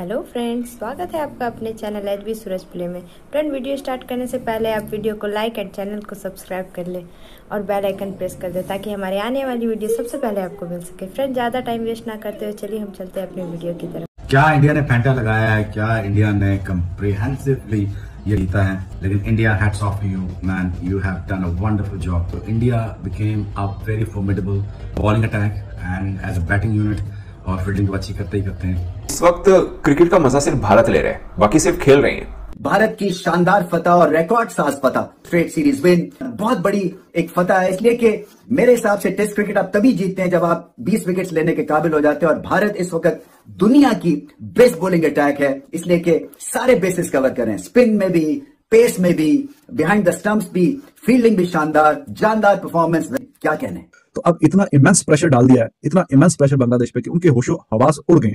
Hello friends, स्वागत है आपका अपने चैनल एचबी सूरज प्ले में। फ्रेंड, वीडियो स्टार्ट करने से पहले आप वीडियो को लाइक एंड चैनल को सब्सक्राइब कर लें और बेल आइकन प्रेस कर दें ताकि हमारे आने वाली वीडियो सबसे पहले आपको मिल सके। फ्रेंड, ज़्यादा टाइम वेस्ट ना करते हुए चलिए हम चलते हैं अपनी वीडियो की तरफ। क्या इंडिया ने फैंटा लगाया है, क्या इंडिया ने कम्प्रिहेंसिवली ये जीता है, लेकिन India hats off you man, you have done a wonderful job. तो India became a very formidable bowling attack and as a batting unit, और फील्डिंग तो अच्छी करते ही करते हैं। इस वक्त क्रिकेट का मजा सिर्फ भारत ले रहा है, बाकी सिर्फ खेल रहे हैं। भारत की शानदार फतह और रिकॉर्ड साज फतह, स्ट्रेट सीरीज विन, बहुत बड़ी एक फतह है। इसलिए कि मेरे हिसाब से टेस्ट क्रिकेट आप तभी जीतते हैं जब आप 20 विकेट्स लेने के काबिल हो जाते हैं, और भारत इस वक्त दुनिया की बेस्ट बॉलिंग अटैक है, इसलिए कि सारे बेसिस कवर करें, स्पिन में भी, पेस में भी, बिहाइंड द स्टंप्स भी, फील्डिंग भी शानदार, जानदार परफॉर्मेंस। क्या कहने। तो अब इतना इमेंस प्रेशर डाल दिया है, इतना इमेंस प्रेशर बांग्लादेश पे कि उनके होशो हवास उड़ गए,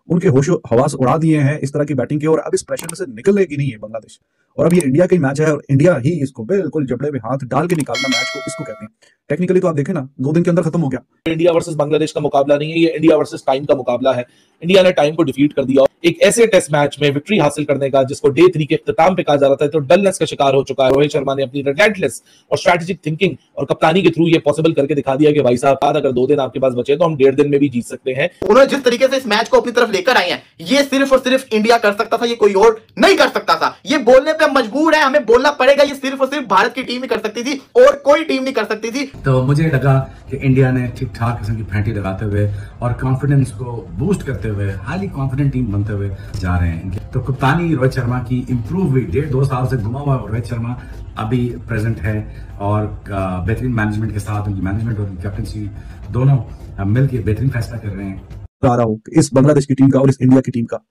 उनके होशो हवास उड़ा दिए हैं इस तरह की बैटिंग के, और अब इस प्रेशर में से निकलेगी नहीं है बांग्लादेश। और अब ये इंडिया का ही मैच है और इंडिया ही इसको बिल्कुल जबड़े में हाथ डाल के निकालना मैच को, इसको कहते हैं। टेक्निकली तो आप देखें ना, 2 दिन के अंदर खत्म हो गया। इंडिया वर्सेस बांग्लादेश का मुकाबला नहीं है, ये इंडिया वर्सेस टाइम का मुकाबला है। इंडिया ने टाइम को डिफीट कर दिया। एक ऐसे टेस्ट मैच में विक्ट्री हासिल करने का, जिसको डे 3 के इख्तिताम पे कहा जा रहा था, तो डलनेस का शिकार हो चुका है। रोहित शर्मा ने अपनी रिलेंटलेस और स्ट्रेटेजिक थिंकिंग और कप्तानी के थ्रू ये पॉसिबल करके दिखा दिया कि भाई साहब, अगर 2 दिन आपके पास बचे तो हम 1.5 दिन में भी जीत सकते हैं। उन्होंने जिस तरीके से इस मैच को अपनी तरफ लेकर आए हैं, ये सिर्फ और सिर्फ इंडिया कर सकता था, ये कोई और नहीं कर सकता था। ये बोलने पे मजबूर है, हमें बोलना पड़ेगा, ये सिर्फ और सिर्फ भारत की टीम ही कर सकती थी और कोई टीम नहीं कर सकती थी। तो मुझे लगा कि इंडिया ने ठीक ठाक किस्म की फैंटी लगाते हुए और कॉन्फिडेंस को बूस्ट करते हुए हाईली कॉन्फिडेंट टीम बनते हुए जा रहे हैं। तो कप्तानी रोहित शर्मा की इंप्रूव हुई, 1.5-2 साल से घुमा हुआ रोहित शर्मा अभी प्रेजेंट है, और बेहतरीन मैनेजमेंट के साथ उनकी मैनेजमेंट और कैप्टनसी दोनों मिलकर बेहतरीन फैसला कर रहे हैं। आ रहा हूं इस बांग्लादेश की टीम का और इस इंडिया की टीम का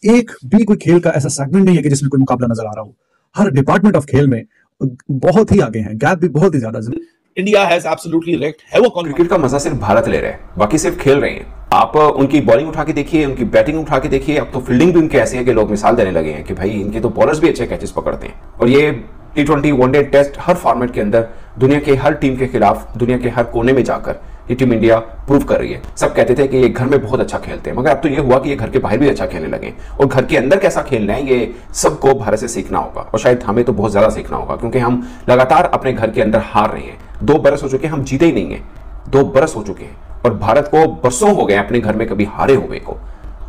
एक भी कोई खेल का ऐसा सेगमेंट नहीं है कि जिसमें कोई मुकाबला नजर आ रहा हो। हर डिपार्टमेंट ऑफ खेल में बहुत ही आगे हैं, गैप भी बहुत ही ज्यादा। इंडिया हैज एब्सोल्युटली रेक्ट है वो। क्रिकेट का मजा सिर्फ भारत ले रहा है, बाकी सिर्फ खेल रहे हैं। आप उनकी बॉलिंग उठा के देखिए, उनकी बैटिंग उठा के देखिए। अब तो फील्डिंग भी उनके ऐसी है कि लोग मिसाल देने लगे हैं कि भाई इनके तो बॉलर्स भी अच्छे कैचेस पकड़ते हैं। और ये T20 वनडे टेस्ट हर फॉर्मेट के अंदर दुनिया के हर टीम के खिलाफ, दुनिया के हर कोने में जाकर ये टीम इंडिया प्रूव कर रही है। सब कहते थे कि ये घर में बहुत अच्छा खेलते हैं, मगर अब तो ये हुआ कि ये घर के बाहर भी अच्छा खेलने लगे, और घर के अंदर कैसा खेलना है ये सबको भारत से सीखना होगा। और शायद हमें तो बहुत ज्यादा सीखना होगा, क्योंकि हम लगातार अपने घर के अंदर हार रहे हैं। 2 बरस हो चुके हैं हम जीते ही नहीं है, 2 बरस हो चुके हैं, और भारत को बरसों हो गए अपने घर में कभी हारे हुए को।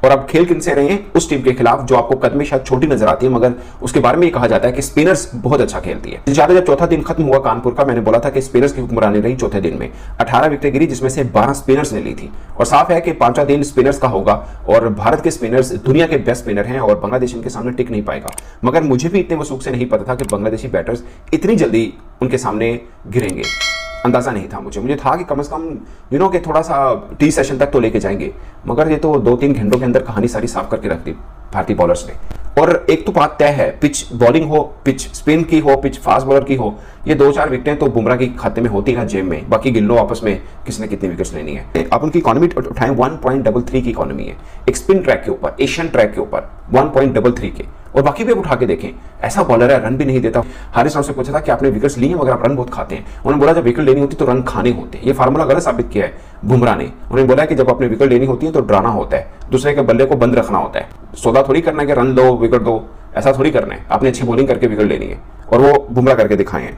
और अब खेल किनसे रहे हैं? उस टीम के खिलाफ जो आपको कद में शायद छोटी नजर आती है, मगर उसके बारे में ये कहा जाता है कि स्पिनर्स बहुत अच्छा खेलती है। ज्यादा जब चौथा दिन खत्म हुआ कानपुर का, मैंने बोला था कि स्पिनर्स की हुक्मरानी रही चौथे दिन में। 18 विकेटें गिरी, जिसमें से 12 स्पिनर्स ने ली थी। और साफ है कि 5वां दिन स्पिनर्स का होगा, और भारत के स्पिनर्स दुनिया के बेस्ट स्पिनर हैं, और बांग्लादेश इनके सामने टिक नहीं पाएगा। मगर मुझे भी इतने वसूख से नहीं पता था कि बांग्लादेशी बैटर्स इतनी जल्दी उनके सामने गिरेंगे। अंदाजा नहीं था मुझे था कि कम से कम कि थोड़ा सा टी सेशन तक तो लेके जाएंगे, मगर ये तो 2-3 घंटों के अंदर कहानी सारी साफ करके रख दी भारतीय बॉलर्स ने। और एक तो बात तय है, पिच बॉलिंग हो, पिच स्पिन की हो, पिच फास्ट बॉलर की हो, ये 2-4 विकेटें तो बुमराह के खाते में होती है जेब में, बाकी गिन लो आपस में किसने कितनी विकेट्स लेनी है। आप उनकी इकोनॉमी उठाएं, 1.33 की इकोनॉमी है। एक स्पिन ट्रैक के ऊपर, एशियन ट्रैक के ऊपर 1.33 के, और बाकी भी उठा के देखें। ऐसा बॉलर है, रन भी नहीं देता। हारिस राव से पूछा था कि आपने विकेट्स लिए मगर आप रन बहुत खाते हैं। उन्होंने बोला जब विकेट लेनी होती तो रन खाने होते हैं। ये फार्मूला गलत साबित किया है बुमराह ने। उन्होंने बोला कि जब अपने विकेट लेनी होती है तो डराना होता है, दूसरे के बल्ले को बंद रखना होता है। सौदा थोड़ी करना है कि रन दो विकेट दो, ऐसा थोड़ी करना है। आपने अच्छी बॉलिंग करके विकेट लेनी है, और वो बुमराह करके दिखाए हैं,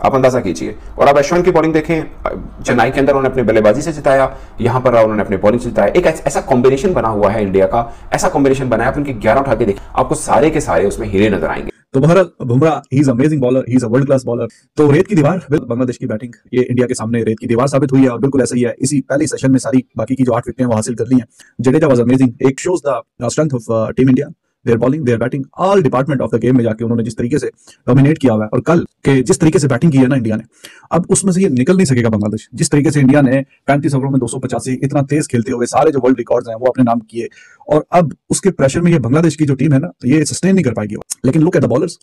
आप अंदाजा कीजिए। और अब अश्विन की बॉलिंग देखें, चेन्नई के अंदर उन्होंने अपने बल्लेबाजी से जिताया, यहां पर उन्होंने अपने बॉलिंग से जिताया। एक ऐसा कॉम्बिनेशन बना हुआ है इंडिया का, ऐसा कॉम्बिनेशन बनाया, आप उनके 11 उठा के देखें, आपको सारे के सारे उसमें हीरे नजर आएंगे। तो बहरहाल Bumrah he is amazing bowler, he is a world class bowler. तो रेत की दीवार बांग्लादेश की बैटिंग ये इंडिया के सामने रेत की दीवार साबित हुई है, और बिल्कुल ऐसा ही है। इसी पहले सेशन में सारी बाकी की जो 8 विकेटें वो हासिल कर ली हैं। जडेजा वाज अमेजिंग, एक shows the strength of team India, their bowling, their batting, all department of the game में जाके उन्होंने जिस तरीके से डोमिनेट किया हुआ है। और कल के जिस तरीके से बैटिंग की है ना इंडिया ने, अब उसमें से ये निकल नहीं सकेगा बांग्लादेश। जिस तरीके से इंडिया ने 35 ओवरों में 285 इतना तेज खेलते हुए सारे जो वर्ल्ड रिकॉर्ड्स हैं वो अपने नाम किए, और अब उसके प्रेशर में ये बांग्लादेश की जो टीम है ना, ये सस्टेन नहीं कर पाएगी। लेकिन look at the bowlers,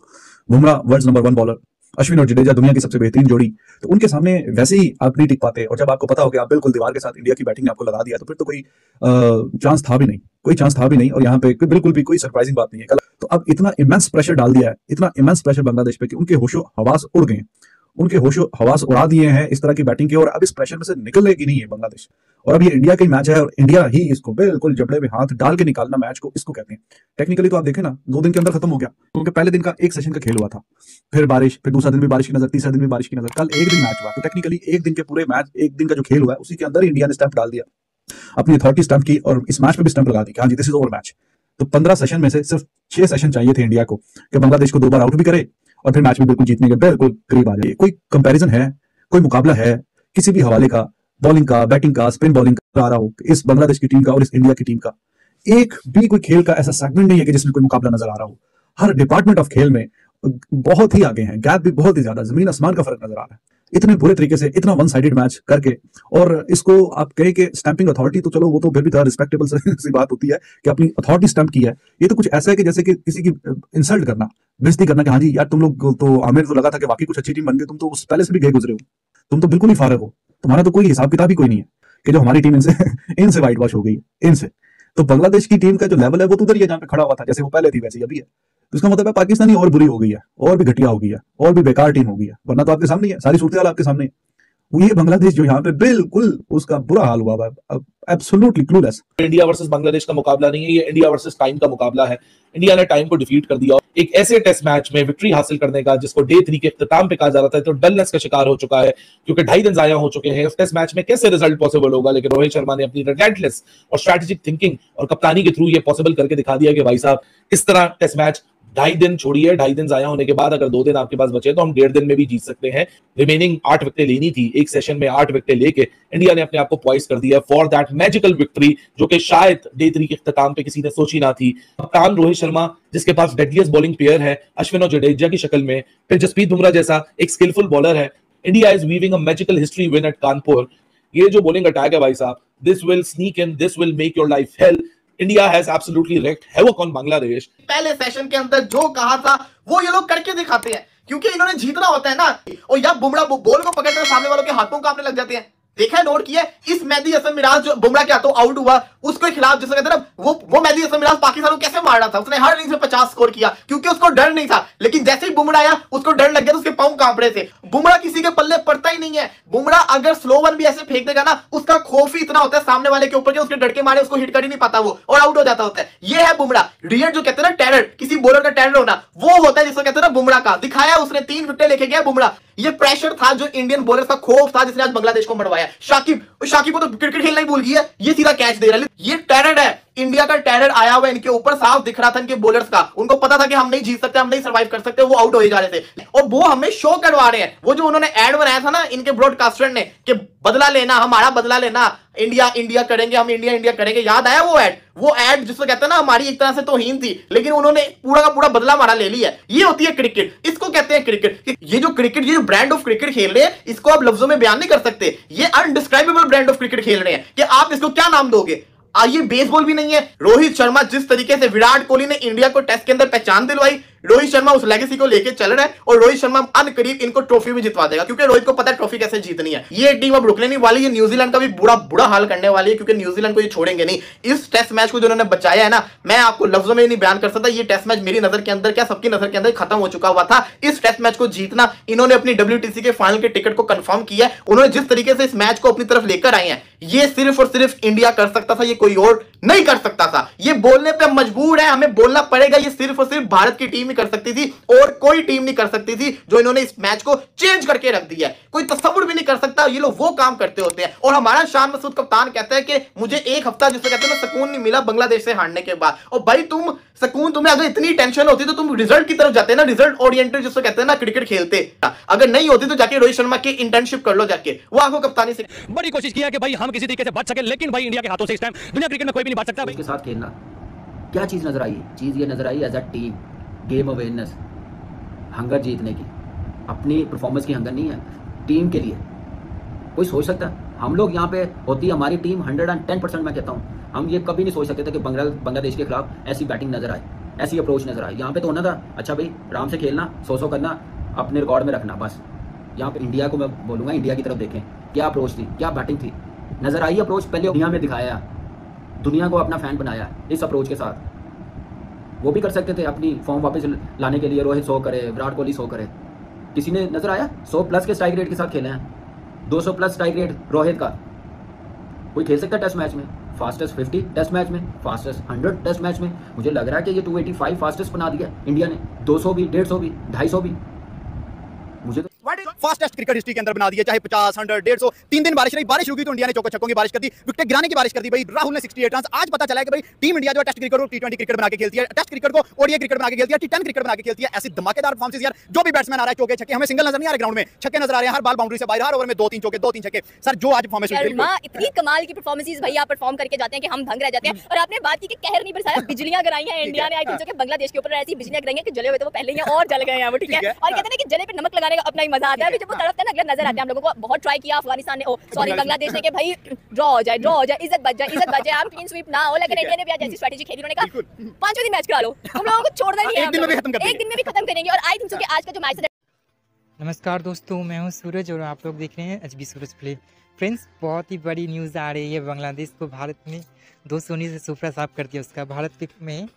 Bumrah world number 1 bowler, Ashwin और जडेजा दुनिया की सबसे बेहतरीन जोड़ी, तो उनके सामने वैसे ही आप नहीं टिक पाते। और जब आपको पता हो कि आप बिल्कुल दीवार के साथ इंडिया की बैटिंग ने आपको लगा दिया, तो फिर तो कोई चांस था भी नहीं, कोई चांस था भी नहीं। और यहाँ पे बिल्कुल भी कोई सरप्राइजिंग बात नहीं है। तो अब इतना इमेंस प्रेशर डाल दिया है, इतना इमेंस प्रेशर बांग्लादेश पे कि उनके होशो हवास उड़ गए, उनके होशो हवास उड़ा दिए हैं इस तरह की बैटिंग के, और अब इस प्रेशर में से निकलेगी नहीं है बांग्लादेश। और अब ये इंडिया का ही मैच है और इंडिया ही इसको बिल्कुल जबड़े में हाथ डाल के निकालना मैच को इसको कहते हैं। टेक्निकली तो आप देखें ना 2 दिन के अंदर खत्म हो गया, क्योंकि पहले दिन का एक सेशन का खेल हुआ था, फिर बारिश, फिर दूसरा दिन भी बारिश की नजर, तीसरा दिन भी बारिश की नजर, कल एक दिन मैच हुआ। तो टेक्निकली एक दिन के पूरे मैच, एक दिन का जो खेल हुआ है उसी के अंदर इंडिया ने स्टैंप डाल दिया, अपनी अथॉरिटी स्टैंप की और इस मैच पे भी स्टैंप लगा दी कि हाँ जी दिस इज ओवर मैच। तो 15 सेशन में से सिर्फ 6 सेशन चाहिए थे इंडिया को कि बांग्लादेश को 2 बार आउट भी करे और फिर मैच में बिल्कुल जीतने के बिल्कुल करीब आ जाए। कोई कंपैरिजन है, कोई मुकाबला है किसी भी हवाले का, बॉलिंग का, बैटिंग का, स्पिन बॉलिंग का आ रहा हो इस बांग्लादेश की टीम का और इस इंडिया की टीम का? एक भी कोई खेल का ऐसा सेगमेंट नहीं है कि जिसमें कोई मुकाबला नजर आ रहा हो। हर डिपार्टमेंट ऑफ खेल में बहुत ही आगे हैं, गैप भी बहुत ही ज्यादा, जमीन आसमान का फर्क नजर आ रहा है। इतने बुरे तरीके से इतना वन साइडेड मैच करके, और इसको आप कहें कि स्टैंपिंग अथॉरिटी, तो चलो वो तो फिर भी थोड़ा रिस्पेक्टेबल सी बात होती है कि अपनी अथॉरिटी स्टैंप की है। ये तो कुछ ऐसा है कि जैसे कि किसी की इंसल्ट करना, बेइज्जती करना कि हाँ जी यार तुम लोग तो, आमिर तो लगा था कि वाकई कुछ अच्छी टीम बन गई, तुम तो उस पहले से भी गए गुजरे हो, तुम तो बिल्कुल ही फारग हो, तुम्हारा तो कोई हिसाब किताब ही कोई नहीं है कि जो हमारी टीम इनसे वाइट वॉश हो गई है इनसे। तो बांग्लादेश की टीम का जो लेवल है वो तो उधर ही है जहां पे खड़ा हुआ था, जैसे वो पहले थी वैसे ही अभी है। तो इसका मतलब है पाकिस्तानी और बुरी हो गई है, और भी घटिया हो गई है, और भी बेकार टीम हो गई है, वरना तो आपके सामने है, सारी सूरत हाल आपके सामने है। ये बांग्लादेश जो यहाँ पे बिल्कुल उसका बुरा हाल हुआ है, absolutely clueless. India versus Bangladesh का मुकाबला नहीं है, ये इंडिया वर्सेस टाइम का मुकाबला है। इंडिया ने टाइम को डिफीट कर दिया, एक ऐसे टेस्ट मैच में विक्ट्री हासिल करने का जिसको डे 3 के इख्तिताम पे कहा जा रहा था, तो डलनेस का शिकार हो चुका है क्योंकि 2.5 दिन जाया हो चुके हैं। इस टेस्ट मैच में कैसे रिजल्ट पॉसिबल होगा, लेकिन रोहित शर्मा ने अपनी रिलेंटलेस और स्ट्रेटेजिक थिंकिंग और कप्तानी के थ्रू ये पॉसिबल करके दिखा दिया कि भाई साहब इस तरह टेस्ट मैच 2.5 दिन छोड़िए, 2.5 दिन जाया होने के बाद अगर 2 दिन आपके पास बचे तो हम 1.5 दिन में भी जीत सकते हैं। रिमेनिंग 8 विकेटें लेनी थी, एक सेशन में 8 विकेटें लेके इंडिया ने अपने आप को पॉइस कर दिया फॉर दैट मैजिकल विक्ट्री, जो कि शायद डे 3 के इख्तिताम पे किसी ने सोची ना थी। कप्तान रोहित शर्मा जिसके पास डेडलिएस्ट बॉलिंग पेयर है अश्विन और जडेजा की शक्ल में, फिर जसप्रीत बुमराह जैसा एक स्किलफुल बॉलर है। India is weaving a magical history win at Kanpur. ये जो बॉलिंग अटैक है भाई साहब, this will sneak in, this will make your life hell. India has absolutely wrecked havoc on Bangladesh. पहले सेशन के अंदर जो कहा था वो ये लोग करके दिखाते हैं, क्योंकि इन्होंने जीतना होता है ना। और या बुमराह बॉल को पकड़कर सामने वालों के हाथों कांपने लग जाते हैं। देखा है, नोट किया इस मेहदी हसन मिराज जो बुमराह के हाथों आउट हुआ उसके खिलाफ, जिसे कहते हैं ना वो मेहदी हसन मिराज पाकिस्तान को कैसे मार रहा था, उसने हर इनिंग्स में 50 स्कोर किया क्योंकि उसको डर नहीं था। लेकिन जैसे ही बुमराह आया उसको डर लग गया तो उसके पांव कांप रहे थे। बुमराह किसी के पल्ले पड़ता ही नहीं है। बुमराह अगर स्लो वन भी ऐसे फेंक देगा ना, उसका खौफ ही इतना होता है सामने वाले के ऊपर कि उसके डर के मारे उसको हिट कर ही नहीं पाता वो, और आउट हो जाता होता है। ये है बुमराह। रियल जो कहते हैं ना टेरर, किसी बॉलर का टेरर होना, वो होता है जिसको कहते हैं ना बुमराह का। दिखाया उसने, 3 विकेट लेके गया बुमराह। ये प्रेशर था जो इंडियन बॉलर का खौफ था जिसने आज बांग्लादेश को मरवाया। शाकिब को तो क्रिकेट खेलना ही भूल गई है, ये सीधा कैच दे रहा है। ये टेरर है, इंडिया का टेरर आया हुआ इनके ऊपर, साफ दिख रहा था इनके बॉलर्स का। उनको पता था कि हम नहीं जीत सकते, हम नहीं सर्वाइव कर सकते, वो आउट हो जा रहे थे और वो हमें शो करवा रहे हैं। वो जो उन्होंने एड बनाया था ना इनके ब्रॉडकास्टर ने कि बदला लेना, हमारा बदला लेना, इंडिया इंडिया करेंगे, हम इंडिया इंडिया करेंगे, याद आया वो एड जिसको कहते हैं ना हमारी एक तरह से तौहीन थी, लेकिन उन्होंने पूरा का पूरा बदला हमारा ले लिया। ये होती है क्रिकेट, इसको कहते हैं क्रिकेट। ये जो क्रिकेट, ये जो ब्रांड ऑफ क्रिकेट खेल रहे हैं, इसको आप लफ्जों में बयान नहीं कर सकते। ये अनडिस्क्राइबेबल ब्रांड ऑफ क्रिकेट खेल रहे हैं कि आप इसको क्या नाम दोगे। ये बेसबॉल भी नहीं है। रोहित शर्मा जिस तरीके से विराट कोहली ने इंडिया को टेस्ट के अंदर पहचान दिलवाई, रोहित शर्मा उस लेगेसी को लेके चल रहा है और रोहित शर्मा अनकरीब इनको ट्रॉफी भी जितवा देगा, क्योंकि रोहित को पता है ट्रॉफी कैसे जीतनी है। ये टीम अब रुकने नहीं वाली, ये न्यूजीलैंड का भी बुरा हाल करने वाली है, क्योंकि न्यूजीलैंड को ये छोड़ेंगे नहीं। इस टेस्ट मैच को जो उन्होंने बचाया है ना, मैं आपको लफ्जों में नहीं बयान कर सकता। ये टेस्ट मैच मेरी नजर के अंदर, क्या सबकी नजर के अंदर खत्म हो चुका हुआ था। इस टेस्ट मैच को जीतना, इन्होंने अपनी WTC के फाइनल के टिकट को कंफर्म किया है। उन्होंने जिस तरीके से इस मैच को अपनी तरफ लेकर आए हैं, ये सिर्फ और सिर्फ इंडिया कर सकता था, ये कोई और नहीं कर सकता था। ये बोलने पे मजबूर है, हमें बोलना पड़ेगा, ये सिर्फ और सिर्फ भारत की टीम ही कर सकती थी और कोई टीम नहीं कर सकती थी। जो इन्होंने इस मैच को चेंज करके रख दिया है, कोई तस्वुर भी नहीं कर सकता। ये लोग वो काम करते होते हैं। और हमारा शान मसूद कप्तान कहता है कि मुझे 1 हफ्ता जिसको कहते हैं ना सुकून नहीं मिला बांग्लादेश से हारने के बाद। और भाई तुम्हें अगर इतनी टेंशन होती तो तुम रिजल्ट की तरफ जाते ना, रिजल्ट ओरिएंटेड जिसको कहते हैं ना क्रिकेट खेलते। अगर नहीं होती तो जाके रोहित शर्मा की इंटर्नशिप कर लो, जाके वो आपको कप्तानी से बड़ी कोशिश किया कि भाई हम किसी तरीके से बच सके, लेकिन भाई इंडिया के हाथों से इस टाइम दुनिया क्रिकेट में कोई भी नहीं बच सकता। उसके साथ खेलना, क्या चीज़ नजर आई? चीज़ ये नजर आई as a team, game awareness, hunger जीतने की। अपनी परफॉर्मेंस की हंगर नहीं है, टीम के लिए। कोई सोच सकता है हम लोग यहाँ पे होती हमारी टीम 110% मैं कहता हूँ, हम ये कभी नहीं सोच सकते थे कि बांग्लादेश के खिलाफ ऐसी बैटिंग नजर आए, ऐसी अप्रोच नजर आए। यहाँ पे तो होना था अच्छा भाई आराम से खेलना, 100 करना, अपने रिकॉर्ड में रखना, बस। यहाँ पे इंडिया को मैं बोलूँगा, इंडिया की तरफ देखें, क्या अप्रोच थी, क्या बैटिंग थी, नजर आई अप्रोच। पहले दुनिया में दिखाया, दुनिया को अपना फैन बनाया इस अप्रोच के साथ। वो भी कर सकते थे अपनी फॉर्म वापस लाने के लिए, रोहित 100 करे, विराट कोहली 100 करे। किसी ने नजर आया 100+ के स्ट्राइक रेट के साथ खेले हैं, 200+ स्ट्राइक रेट रोहित का, कोई खेल सकता है टेस्ट मैच में, फास्टेस्ट 50 टेस्ट मैच में, फास्टेस्ट 100 टेस्ट मैच में। मुझे लग रहा है कि ये 285 फास्टेस्ट बना दिया इंडिया ने, 200 भी, 150 भी, 250 भी। मुझे तो फास्टेस्ट क्रिकेट हिस्ट्री के अंदर बना दिया, चाहे 50, 100, 150। 3 दिन बारिश रही, बारिश रुकी तो इंडिया ने चौके छक्कों की बारिश कर दी, विकेट गिराने की बारिश कर दी भाई। राहुल ने 68 रन। आज पता चला है कि भाई टीम इंडिया जो है टेस्ट क्रिकेट को T20 क्रिकेट बना के खेलती है, टेस्ट क्रिकेट को ओडीआई क्रिकेट बना के खेलती है, T10 क्रिकेट बना के खेलती है। ऐसी धमाकेदार परफॉर्मेंस यार, जो भी बैट्समैन आ रहा है चौके छक्के, हमें सिंगल नजर नहीं आ रहे ग्राउंड में, छक्के नजर आ रहे हैं, हर बॉल बाउंड्री से बाहर, हर ओवर में 2-3 चौके, 2-3 छक्के। सर जो आज परफॉर्मेंस इतनी कमाल की परफॉर्मेंसेस भैया परफॉर्म करके जाते हैं कि हम दंग रह जाते हैं। और आपने बात की कि कहर नहीं बरसाया, बिजलियां गिराई हैं इंडिया ने। आई थिंक कि बांग्लादेश के ऊपर ऐसी बिजलियां गिराई हैं कि जले हुए तो वो पहले ही और जल गए हैं वो, ठीक है। और कहते हैं कि जले पे नमक लगाने का अपना ही मजा आता है, जब वो तड़पता है ना अगला नजर आता है हम लोगों को। बहुत ट्राई किया अफगानिस्तान ने, सॉरी बांग्लादेश ने, कि भाई ड्रॉ हो जाए, इज्जत बच जाए, हम क्लीन स्वीप ना हो। लेकिन इंडिया ने भी आज ऐसी स्ट्रेटजी खेली, उन्होंने कहा 5वें दिन मैच करा लो, हम लोगों को छोड़ना नहीं है, एक दिन में भी खत्म करेंगे। और आई थिंक कि आज का जो मैच है। नमस्कार दोस्तों, मैं हूं सूरज और आप लोग देख रहे हैं HB सूरज प्ले। फ्रेंड्स, बहुत ही बड़ी न्यूज़ आ रही है। बांग्लादेश को भारत ने 2-0 से सुपरा साफ कर दिया उसका। भारत में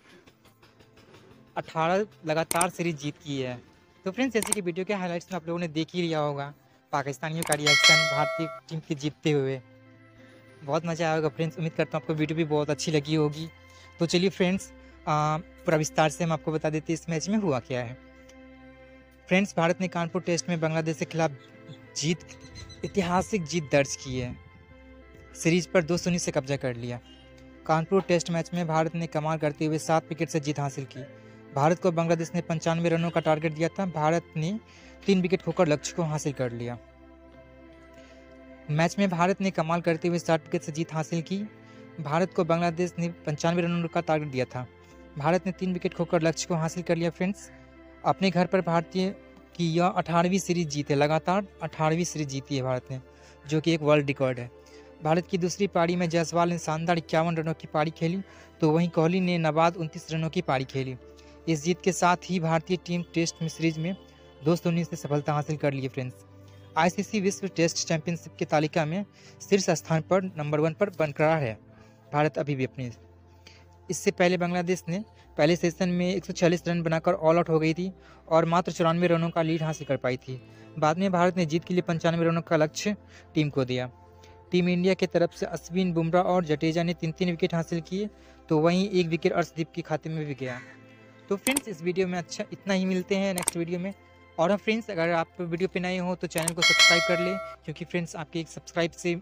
18 लगातार सीरीज जीत की है। तो फ्रेंड्स, जैसे कि वीडियो के हाइलाइट्स में आप लोगों ने देख ही लिया होगा पाकिस्तानियों का रिएक्शन भारतीय टीम के जीतते हुए। बहुत मज़ा आएगा फ्रेंड्स। उम्मीद करता हूँ आपको वीडियो भी बहुत अच्छी लगी होगी। तो चलिए फ्रेंड्स, पूरा विस्तार से हम आपको बता देते हैं इस मैच में हुआ क्या है। फ्रेंड्स, भारत ने कानपुर टेस्ट में बांग्लादेश के खिलाफ ऐतिहासिक जीत दर्ज की है। सीरीज पर 2-0 से कब्जा कर लिया। कानपुर टेस्ट मैच में भारत ने कमाल करते हुए 7 विकेट से जीत हासिल की। भारत को बांग्लादेश ने 95 रनों का टारगेट दिया था। भारत ने 3 विकेट खोकर लक्ष्य को हासिल कर लिया। मैच में भारत ने कमाल करते हुए 60 विकेट से जीत हासिल की। भारत को बांग्लादेश ने 95 रनों का टारगेट दिया था। भारत ने 3 विकेट खोकर लक्ष्य को हासिल कर लिया। फ्रेंड्स, अपने घर पर भारतीय की यह 18वीं सीरीज जीत है। लगातार 18वीं सीरीज जीती है भारत ने, जो कि एक वर्ल्ड रिकॉर्ड है। भारत की दूसरी पारी में जायसवाल ने शानदार 51 रनों की पारी खेली, तो वहीं कोहली ने नाबाद 29 रनों की पारी खेली। इस जीत के साथ ही भारतीय टीम टेस्ट में सीरीज में 2-0 से सफलता हासिल कर ली। फ्रेंड्स, ICC विश्व टेस्ट चैंपियनशिप की तालिका में शीर्ष स्थान पर नंबर 1 पर बरकरार है भारत अभी भी अपने। इससे पहले बांग्लादेश ने पहले सेशन में 146 रन बनाकर ऑल आउट हो गई थी और मात्र 94 रनों का लीड हासिल कर पाई थी। बाद में भारत ने जीत के लिए 95 रनों का लक्ष्य टीम को दिया। टीम इंडिया की तरफ से अश्विन, बुमराह और जडेजा ने 3-3 विकेट हासिल किए, तो वहीं 1 विकेट अर्शदीप के खाते में भी गया। तो फ्रेंड्स, इस वीडियो में इतना ही। मिलते हैं नेक्स्ट वीडियो में। और फ्रेंड्स, अगर आप वीडियो पे नए हो तो चैनल को सब्सक्राइब कर ले, क्योंकि फ्रेंड्स आपके एक सब्सक्राइब से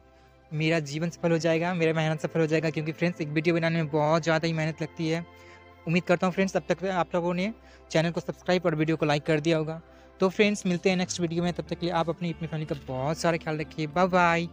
मेरा जीवन सफल हो जाएगा, मेरा मेहनत सफल हो जाएगा। क्योंकि फ्रेंड्स, एक वीडियो बनाने में बहुत ज़्यादा ही मेहनत लगती है। उम्मीद करता हूँ फ्रेंड्स अब तक आप लोगों ने चैनल को सब्सक्राइब और वीडियो को लाइक कर दिया होगा। तो फ्रेंड्स, मिलते हैं नेक्स्ट वीडियो में। तब तक के लिए आप अपनी फैमिली का बहुत सारा ख्याल रखिए। Bye bye.